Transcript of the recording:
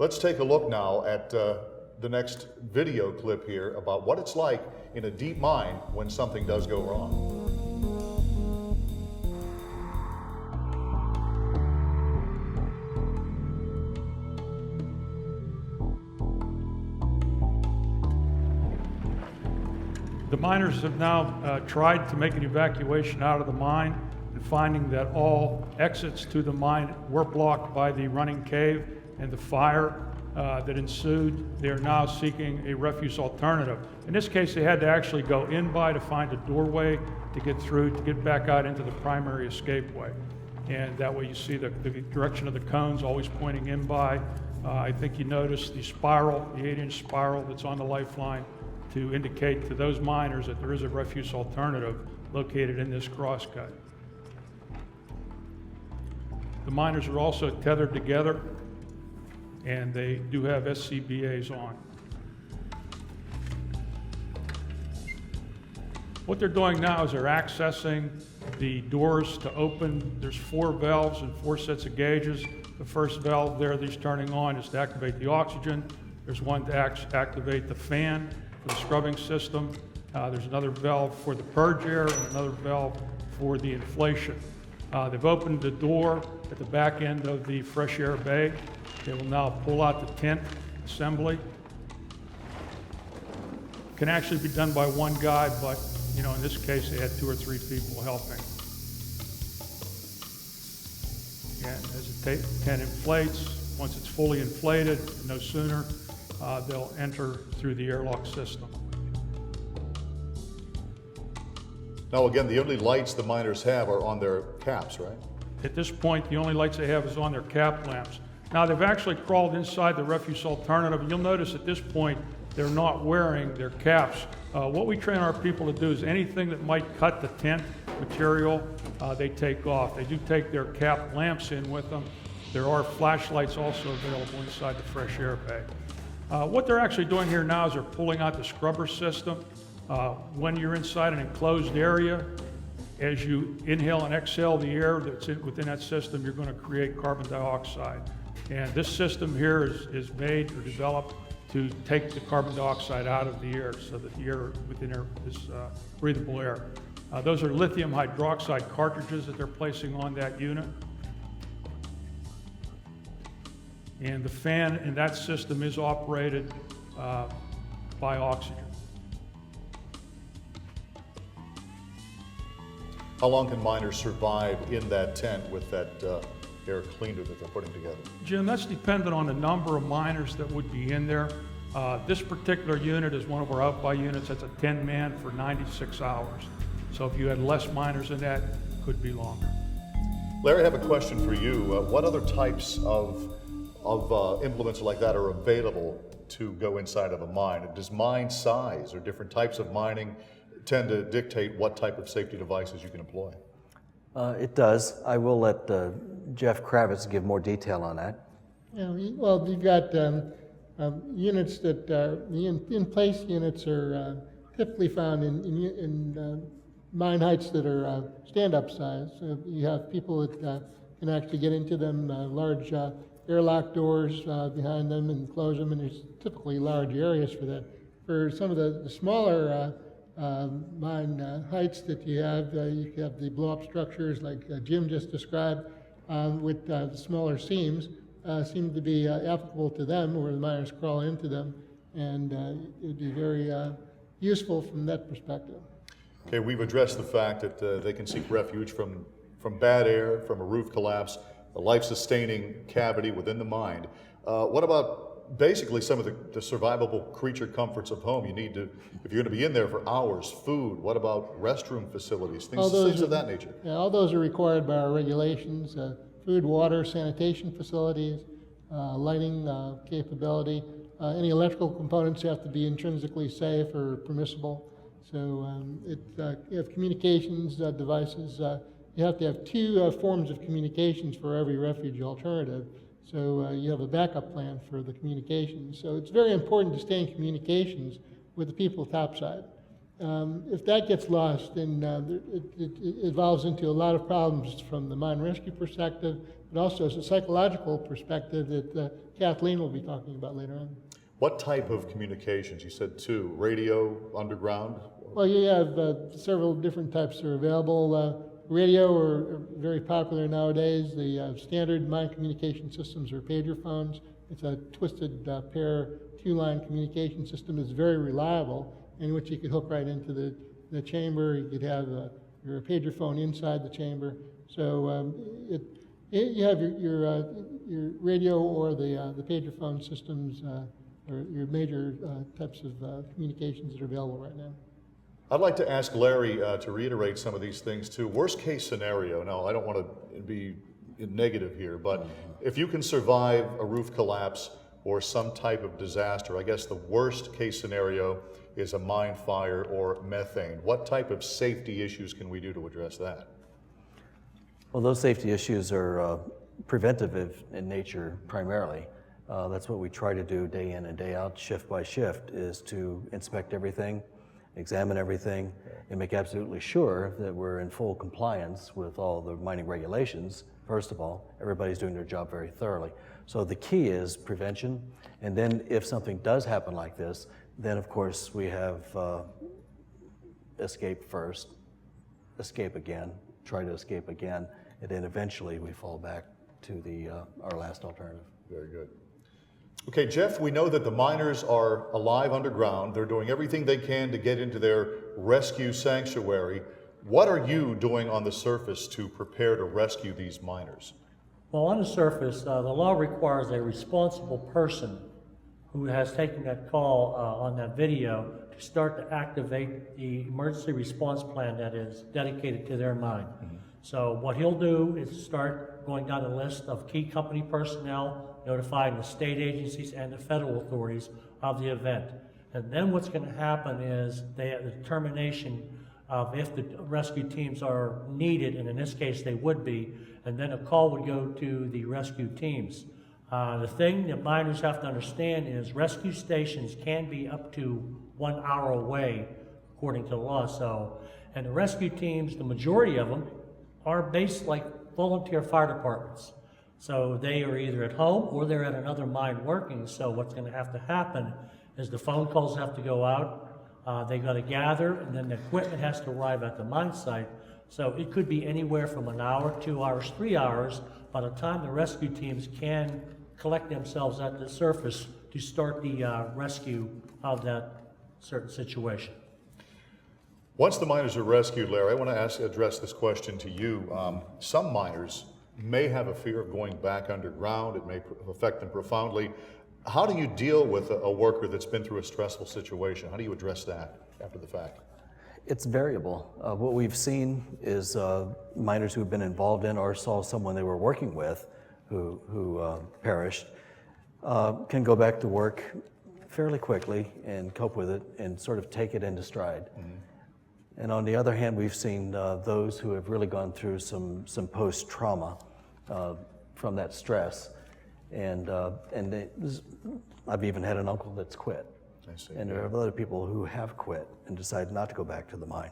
Let's take a look now at the next video clip here about what it's like in a deep mine when something does go wrong. The miners have now tried to make an evacuation out of the mine, and finding that all exits to the mine were blocked by the running cave and the fire that ensued. They are now seeking a refuse alternative. In this case, they had to actually go in by to find a doorway to get through, to get back out into the primary escape way. And that way you see the direction of the cones always pointing in by. I think you notice the spiral, the 8-inch spiral that's on the lifeline, to indicate to those miners that there is a refuse alternative located in this crosscut. The miners are also tethered together, and they do have SCBAs on. What they're doing now is they're accessing the doors to open. There's 4 valves and 4 sets of gauges. The first valve there that's turning on is to activate the oxygen. There's one to activate the fan for the scrubbing system. There's another valve for the purge air and another valve for the inflation. They've opened the door at the back end of the fresh air bay. They will now pull out the tent assembly. Can actually be done by one guy, but in this case they had 2 or 3 people helping. And as the tent inflates, once it's fully inflated, no sooner, they'll enter through the airlock system. Now again, the only lights the miners have are on their caps, right? At this point, the only lights they have is on their cap lamps. Now they've actually crawled inside the refuse alternative. You'll notice at this point, they're not wearing their caps. What we train our people to do is anything that might cut the tent material, they take off. They do take their cap lamps in with them. There are flashlights also available inside the fresh air bay. What they're actually doing here now is they're pulling out the scrubber system. When you're inside an enclosed area, as you inhale and exhale the air that's within that system, you're going to create carbon dioxide. And this system here is made or developed to take the carbon dioxide out of the air so that the air within there is breathable air. Those are lithium hydroxide cartridges that they're placing on that unit. And the fan in that system is operated by oxygen. How long can miners survive in that tent with that air cleaner that they're putting together? Jim, that's dependent on the number of miners that would be in there. This particular unit is one of our out-by units. That's a 10-man for 96 hours. So if you had less miners in that, it could be longer. Larry, I have a question for you. What other types of implements like that are available to go inside of a mine? Does mine size or different types of mining tend to dictate what type of safety devices you can employ? It does. I will let Jeff Kravitz give more detail on that. Yeah, well, you've got units that are, the in-place units are typically found in mine heights that are stand-up size. So you have people that can actually get into them, large airlock doors behind them and close them, and there's typically large areas for that. For some of the smaller mine heights that you have the blow-up structures like Jim just described with the smaller seams seem to be applicable to them, where the miners crawl into them, and it would be very useful from that perspective. Okay, we've addressed the fact that they can seek refuge from bad air, from a roof collapse, a life-sustaining cavity within the mine. What about basically some of the survivable creature comforts of home? You need to, if you're going to be in there for hours, food. What about restroom facilities, things of that nature? Yeah, all those are required by our regulations. Food, water, sanitation facilities, lighting capability. Any electrical components have to be intrinsically safe or permissible. So you have communications devices. You have to have 2 forms of communications for every refuge alternative. So you have a backup plan for the communications. So it's very important to stay in communications with the people topside. If that gets lost, then it evolves into a lot of problems from the mine rescue perspective, but also as a psychological perspective that Kathleen will be talking about later on. What type of communications? You said two, radio, underground? Well, you have several different types that are available. Radio are very popular nowadays. The standard mine communication systems are pager phones. It's a twisted pair two-line communication system that's very reliable, in which you could hook right into the chamber. You could have your pager phone inside the chamber. So you have your radio or the pager phone systems, or your major types of communications that are available right now. I'd like to ask Larry to reiterate some of these things too. Worst case scenario, now I don't want to be negative here, but if you can survive a roof collapse or some type of disaster, I guess the worst case scenario is a mine fire or methane. What type of safety issues can we do to address that? Well, those safety issues are preventative in nature primarily. That's what we try to do day in and day out, shift by shift, is to inspect everything, examine everything, and make absolutely sure that we're in full compliance with all the mining regulations. First of all, everybody's doing their job very thoroughly. So the key is prevention, and then if something does happen like this, then of course we have escape first, escape again, try to escape again, and then eventually we fall back to our last alternative. Very good. Okay, Jeff, we know that the miners are alive underground. They're doing everything they can to get into their rescue sanctuary. What are you doing on the surface to prepare to rescue these miners? Well, on the surface, the law requires a responsible person who has taken that call on that video to start to activate the emergency response plan that is dedicated to their mine. Mm-hmm. So what he'll do is start going down the list of key company personnel, notifying the state agencies and the federal authorities of the event. And then what's going to happen is they have the determination of if the rescue teams are needed, and in this case they would be, and then a call would go to the rescue teams. The thing that miners have to understand is rescue stations can be up to 1 hour away according to the law. So, and the rescue teams, the majority of them, are based like volunteer fire departments. So they are either at home or they're at another mine working. So what's going to have to happen is the phone calls have to go out, they got to gather, and then the equipment has to arrive at the mine site. So it could be anywhere from an hour, 2 hours, 3 hours by the time the rescue teams can collect themselves at the surface to start the rescue of that certain situation. Once the miners are rescued, Larry, I want to address this question to you. Some miners may have a fear of going back underground. It may affect them profoundly. How do you deal with a worker that's been through a stressful situation? How do you address that after the fact? It's variable. What we've seen is miners who have been involved in or saw someone they were working with who perished can go back to work fairly quickly and cope with it and sort of take it into stride. Mm-hmm. And on the other hand, we've seen those who have really gone through some post-trauma from that stress. And I've even had an uncle that's quit. I see. And there are other people who have quit and decided not to go back to the mine.